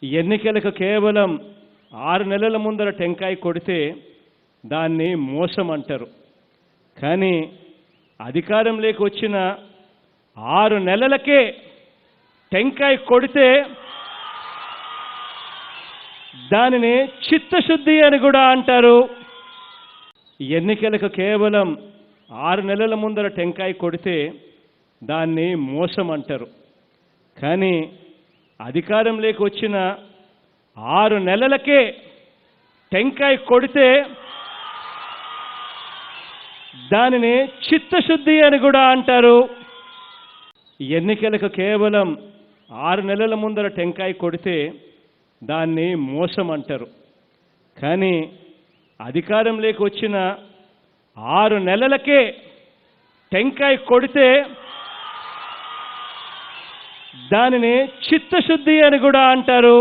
ఎన్నికలకు కేవలం 6 నెలల ముందర టెంకాయ కొడితే దాన్ని మోసం అంటారు. కానీ అధికారంలోకి వచ్చిన 6 నెలలకే టెంకాయ కొడితే దానిని చిత్తశుద్ధి అని కూడా అంటారు. ఎన్నికలకు కేవలం 6 నెలల ముందర టెంకాయ కొడితే దాన్ని మోసం అంటారు. కానీ అధికారంలోకి వచ్చిన 6 నెలలకే టెంకాయ కొడితే దానిని చిత్తశుద్ధి అని కూడా అంటారు. ఎన్నికలకు కేవలం 6 నెలల ముందర టెంకాయ కొడితే దాన్ని మోసం అంటారు. కానీ అధికారంలోకి వచ్చిన 6 నెలలకే టెంకాయ కొడితే దానిని చిత్తశుద్ధి అని కూడా అంటారు.